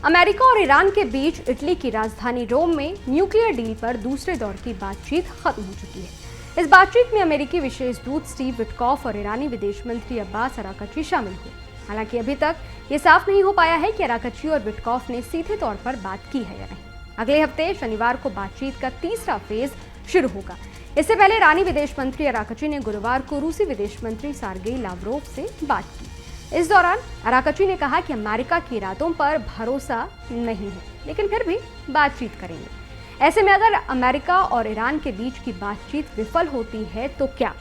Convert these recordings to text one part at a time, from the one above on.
America और Iran के बीच Italy की राजधानी रोम में न्यूक्लियर डील पर दूसरे दौर की बातचीत खत्म हो चुकी है। इस बातचीत में अमेरिकी विशेष दूत स्टीव विटकॉफ और ईरानी विदेश मंत्री अब्बास अरागची शामिल हुए। हालांकि अभी तक ये साफ नहीं हो पाया है कि अरागची और विटकॉफ ने सीधे तौर पर बात की है या नहीं। अगले हफ्ते शनिवार को बातचीत का तीसरा फेज शुरू होगा। इससे पहले ईरानी विदेश मंत्री अरागची ने गुरुवार को रूसी विदेश मंत्री सर्गेई लावरोव से बात की। इस दौरान अरागची ने कहा कि अमेरिका के इरादों पर भरोसा नहीं है, लेकिन फिर भी बातचीत करेंगे। ऐसे में अगर अमेरिका और ईरान के बीच की बातचीत विफल होती है तो क्या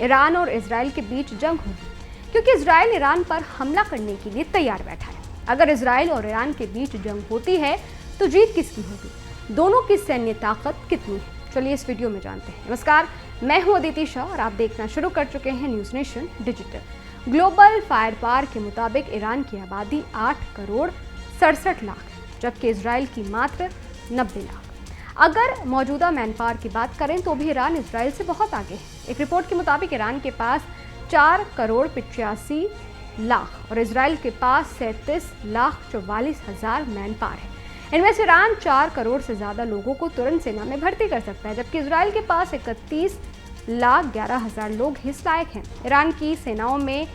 ईरान और इजराइल के बीच जंग होगी, क्योंकि इजराइल ईरान पर हमला करने के लिए तैयार बैठा है। अगर इजराइल और ईरान के बीच जंग होती है तो जीत किसकी होगी, दोनों की सैन्य ताकत कितनी है, चलिए इस वीडियो में जानते हैं। नमस्कार, मैं हूं अदिति शाह और आप देखना शुरू कर चुके हैं news nation digital. Global fire power के मुताबिक ईरान की आबादी 8 करोड़ 67 लाख है, जबकि इजराइल की मात्र 90 लाख। अगर मौजूदा मैन पावर की बात करें तो भी ईरान इजराइल से बहुत आगे है। एक रिपोर्ट के मुताबिक ईरान के पास 4 करोड़ 85 लाख और इजराइल के पास 37 लाख 44 हजार मैन पावर है। इनमें से ईरान 4 करोड़ से ज्यादा लोगों को तुरंत सेना में भर्ती कर सकता है, जबकि इजराइल के पास 31 लाख 11 हजार लोग हिस्स लायक हैं। ईरान की सेनाओं में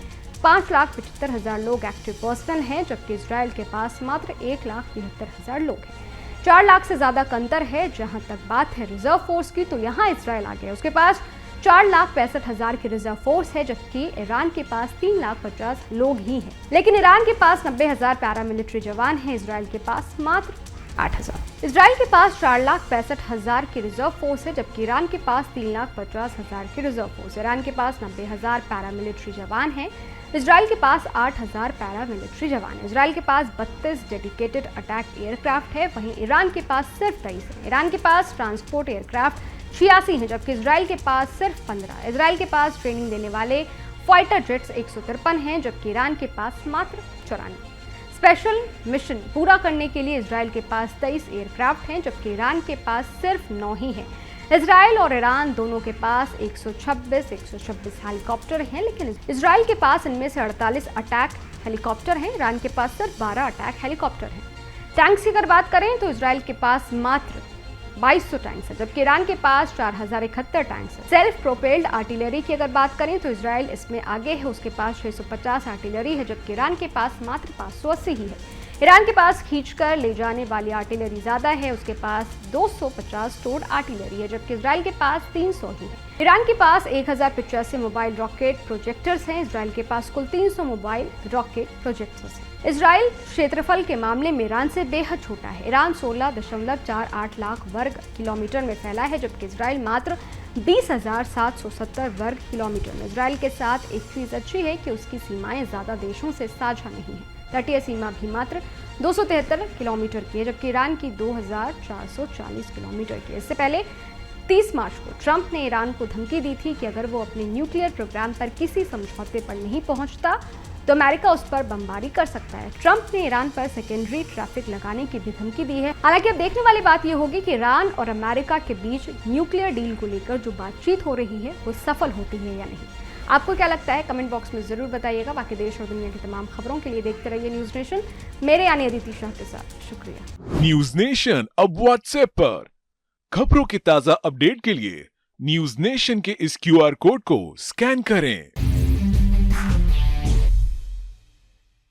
5 लाख 75 हजार लोग एक्टिव पर्सनल हैं, जबकि इजराइल के पास मात्र 1 लाख 73 हजार लोग हैं। 4 लाख से ज्यादा का अंतर है। जहां तक बात है रिजर्व फोर्स की, तो यहाँ इजराइल आगे है। उसके पास 4 लाख 65 हजार की रिजर्व फोर्स है, जबकि ईरान के पास 3 लाख 50 लोग ही हैं। लेकिन ईरान के पास 90 हजार पैरामिलिट्री जवान हैं, इजराइल के पास मात्र 8,000। इजराइल के पास 4 लाख 65 हजार की रिजर्व फोर्स है, जबकि ईरान के पास 3 लाख 50 हजार की रिजर्व फोर्स। ईरान के पास 90 हजार पैरामिलिट्री जवान हैं, इजराइल के पास 8,000 पैरामिलिट्री जवान है। इजराइल के पास 32 डेडिकेटेड अटैक एयरक्राफ्ट है, वहीं ईरान के पास सिर्फ 23 है। ईरान के पास ट्रांसपोर्ट एयरक्राफ्ट 86 है, जबकि इजराइल के पास सिर्फ 15। इजराइल के पास ट्रेनिंग देने वाले फाइटर जेट्स 153 हैं, जबकि ईरान के पास मात्र 94। स्पेशल मिशन पूरा करने के लिए इजराइल के पास 23 एयरक्राफ्ट हैं, जबकि ईरान के पास सिर्फ 9 ही हैं। इजराइल और ईरान दोनों के पास 126 हेलीकॉप्टर हैं, लेकिन इजराइल के पास इनमें से 48 अटैक हेलीकॉप्टर हैं, ईरान के पास सिर्फ 12 अटैक हेलीकॉप्टर हैं। टैंक्स की अगर बात करें तो इजराइल के पास मात्र 2200 टैंक्स है, जबकि ईरान के पास 4071 टैंक्स है। सेल्फ प्रोपेल्ड आर्टिलरी की अगर बात करें तो इजराइल इसमें आगे है, उसके पास 650 आर्टिलरी है, जबकि ईरान के पास मात्र 580 ही है। ईरान के पास खींचकर ले जाने वाली आर्टिलरी ज्यादा है, उसके पास 250 स्टोर्ड आर्टिलरी है, जबकि इजराइल के पास 300 ही है। ईरान के पास 1085 मोबाइल रॉकेट प्रोजेक्टर्स हैं, इजराइल के पास कुल 300 मोबाइल रॉकेट प्रोजेक्टर्स हैं। इजराइल क्षेत्रफल के मामले में ईरान से बेहद छोटा है। ईरान 16.48 लाख वर्ग किलोमीटर में फैला है, जबकि इजराइल मात्र 20,770 वर्ग किलोमीटर में। इजराइल के साथ एक चीज अच्छी है कि उसकी सीमाएं ज्यादा देशों से साझा नहीं है। तटीय सीमा भी मात्र 273 किलोमीटर की है, जबकि ईरान की 2,440 किलोमीटर की है। इससे पहले 30 मार्च को ट्रंप ने ईरान को धमकी दी थी कि अगर वो अपने न्यूक्लियर प्रोग्राम पर किसी समझौते पर नहीं पहुंचता तो अमेरिका उस पर बमबारी कर सकता है। ट्रंप ने ईरान पर सेकेंडरी ट्रैफिक लगाने की भी धमकी दी है। हालांकि अब देखने वाली बात यह होगी कि ईरान और अमेरिका के बीच न्यूक्लियर डील को लेकर जो बातचीत हो रही है वो सफल होती है या नहीं। आपको क्या लगता है, कमेंट बॉक्स में जरूर बताइएगा। बाकी देश और दुनिया की तमाम खबरों के लिए देखते रहिए न्यूज नेशन, मेरे यानी अदिति शाह के साथ। शुक्रिया। न्यूज नेशन अब व्हाट्सएप पर खबरों के ताजा अपडेट के लिए न्यूज नेशन के इस QR कोड को स्कैन करें।